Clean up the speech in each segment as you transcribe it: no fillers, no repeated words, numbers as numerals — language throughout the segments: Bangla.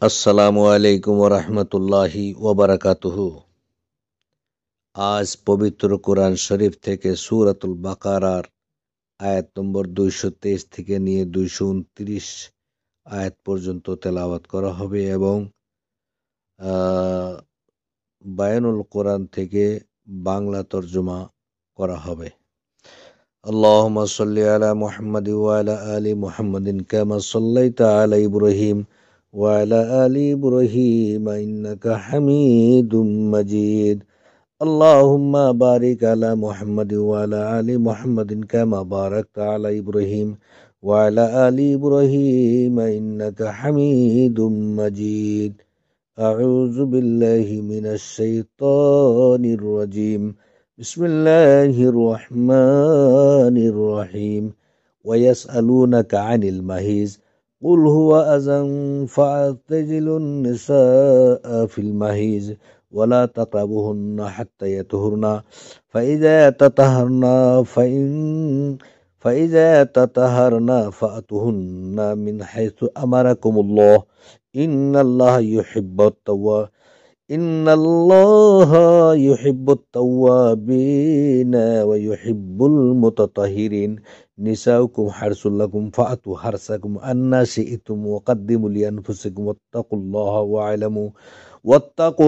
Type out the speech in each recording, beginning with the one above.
আসসালামু আলাইকুম ওরহমতুল্লাহি ওবারাকাতুহু। আজ পবিত্র কোরআন শরীফ থেকে সূরাতুল বাকারার আয়াত নম্বর 223 থেকে নিয়ে 229 আয়াত পর্যন্ত তেলাওয়াত করা হবে এবং বায়ানুল কোরআন থেকে বাংলা তর্জমা করা হবে। আল্লাহুম্মা সাল্লি আলা মুহাম্মাদ ওয়া আলা আলি মুহাম্মাদিন কামা সাল্লাইতা আলা ইব্রাহিম وعلى آل إبراهيم إنك حميد مجيد اللهم بارك على محمد وعلى آل محمد كما باركت على إبراهيم وعلى آل إبراهيم إنك حميد مجيد أعوذ بالله من الشيطان الرجيم بسم الله الرحمن الرحيم ويسألونك عن المهيز قل هو أذى فاعتزلوا النساء في المهيز ولا تقربوهن حتى يطهرن فإذا تطهرن فأتوهن من حيث أمركم الله إن الله يحب التوابين ويحب المتطهرين نساؤكم حرث لكم فأتوا حرثكم أن شئتم وقدموا لأنفسكم واتقوا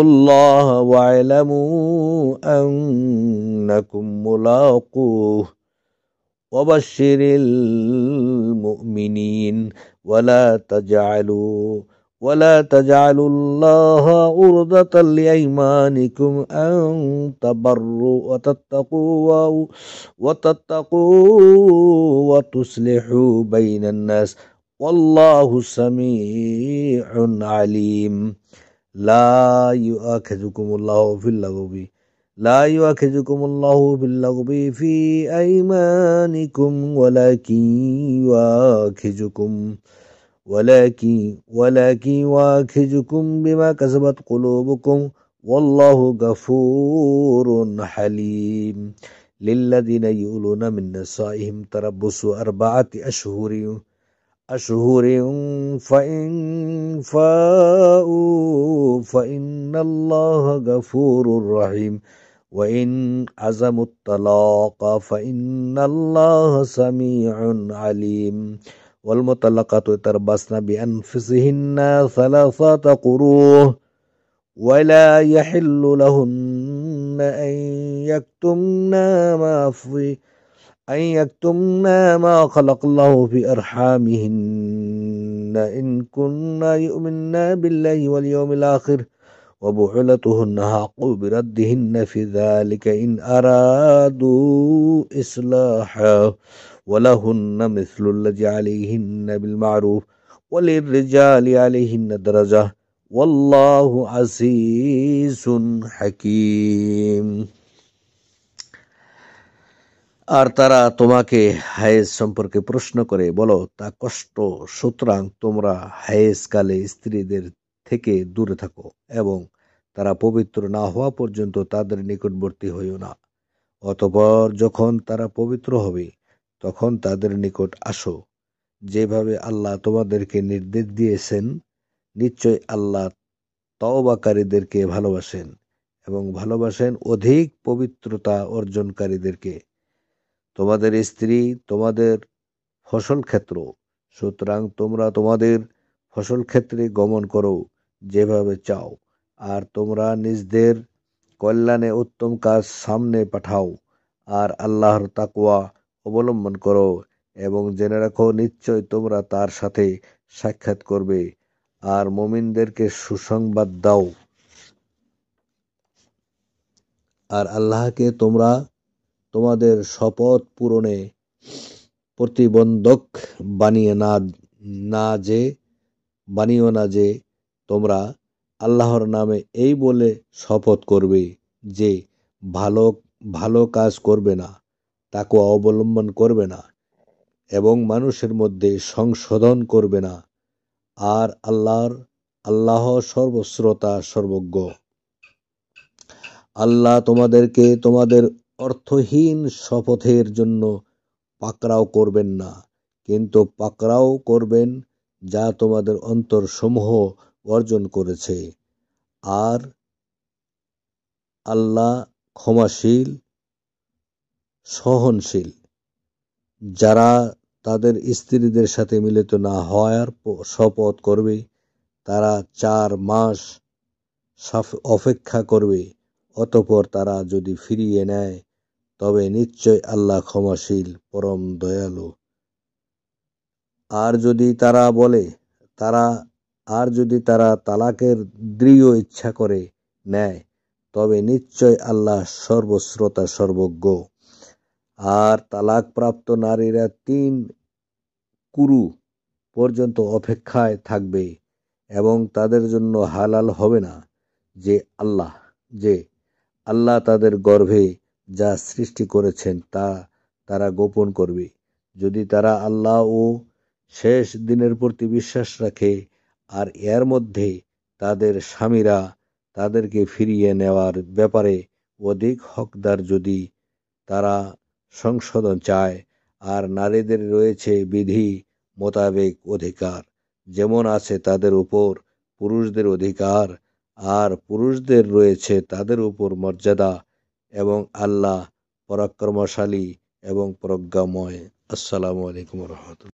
الله واعلموا أنكم ملاقوه وبشر المؤمنين ولا تجعلوا الله عرضة لأيمانكم أن تبروا وتتقوا وتصلحوا بين الناس والله سميع عليم لا يؤاخذكم الله باللغو في أيمانكم ولكن يؤاخذكم بما كسبت قلوبكم والله غفور حليم للذين يؤلون من نسائهم تربص 4 أشهر فإن فاءوا فإن الله غفور رحيم وإن عزموا الطلاق فإن الله سميع عليم والمطلقات يتربصن بأنفسهن 3 قروء ولا يحل لهن أن يكتمن ما خلق الله في أرحامهن إن كن يؤمن بالله واليوم الآخر وبعولتهن حق بردهن في ذلك إن أرادوا إصلاحا ولهن مثل الذي عليهن بالمعروف وللرجال عليهن درجة والله عزيز حكيم। আর তারা তোমাকে হায়েজ সম্পর্কে প্রশ্ন করে, বলো তা কষ্ট, সুতরাং তোমরা হায়েজ কালে স্ত্রীদের থেকে দূরে থাকো এবং তারা পবিত্র না হওয়া পর্যন্ত তাদের নিকটবর্তী হইও না। অতঃপর যখন তারা পবিত্র হবে তখন তাদের নিকট আসো, যেভাবে আল্লাহ তোমাদেরকে নির্দেশ দিয়েছেন। নিশ্চয় আল্লাহ তওবাকারীদেরকে ভালোবাসেন এবং ভালোবাসেন অধিক পবিত্রতা অর্জনকারীদেরকে। তোমাদের স্ত্রী তোমাদের ফসল ক্ষেত্র, সুতরাং তোমরা তোমাদের ফসল ক্ষেত্রে গমন করো যেভাবে চাও, আর তোমরা নিজদের কল্যাণে উত্তম কাজ সামনে পাঠাও আর আল্লাহর তাকওয়া অবলম্বন করো এবং জেনে রাখো নিশ্চয় তোমরা তার সাথে সাক্ষাৎ করবে। আর মুমিনদেরকে সুসংবাদ দাও আর আল্লাহকে তোমরা তোমাদের শপথ পূরণে প্রতিবন্ধক বানিও না যে তোমরা আল্লাহর নামে এই বলে শপথ করবে যে ভালো কাজ করবে না, তাকওয়া অবলম্বন করবে না এবং মানুষের মধ্যে সংশোধন করবে না। আর আল্লাহ সর্বশ্রোতা সর্বজ্ঞ। আল্লাহ তোমাদেরকে তোমাদের অর্থহীন শপথের জন্য পাকড়াও করবেন না, কিন্তু পাকড়াও করবেন যা তোমাদের অন্তরসমূহ অর্জন করেছে। আর আল্লাহ ক্ষমাশীল, সহনশীল। যারা তাদের স্ত্রীদের সাথে মিলিত না হওয়ার শপথ করবে, তারা 4 মাস অপেক্ষা করবে, অতঃপর তারা যদি ফিরিয়ে নেয়, তবে নিশ্চয় আল্লাহ ক্ষমাশীল, পরম দয়ালু। আর যদি তারা বলে তারা আর যদি তারা তালাকের দৃঢ় ইচ্ছা করে নেয়, তবে নিশ্চয় আল্লাহ সর্বশ্রোতা, সর্বজ্ঞ। আর তালাকপ্রাপ্ত নারীরা 3 কুরু পর্যন্ত অপেক্ষায় থাকবে এবং তাদের জন্য হালাল হবে না যে আল্লাহ তাদের গর্ভে যা সৃষ্টি করেছেন তা তারা গোপন করবে। যদি তারা আল্লাহ ও শেষ দিনের প্রতি বিশ্বাস রাখে আর এর মধ্যে তাদের স্বামীরা তাদেরকে ফিরিয়ে নেওয়ার ব্যাপারে অধিক হকদার, যদি তারা সংশোধন চায়। আর নারীদের রয়েছে বিধি মোতাবেক অধিকার, যেমন আছে তাদের উপর পুরুষদের অধিকার, আর পুরুষদের রয়েছে তাদের উপর মর্যাদা, এবং আল্লাহ পরাক্রমশালী এবং প্রজ্ঞাময়। আসসালামু আলাইকুম ওয়া রাহমাতুল্লাহ।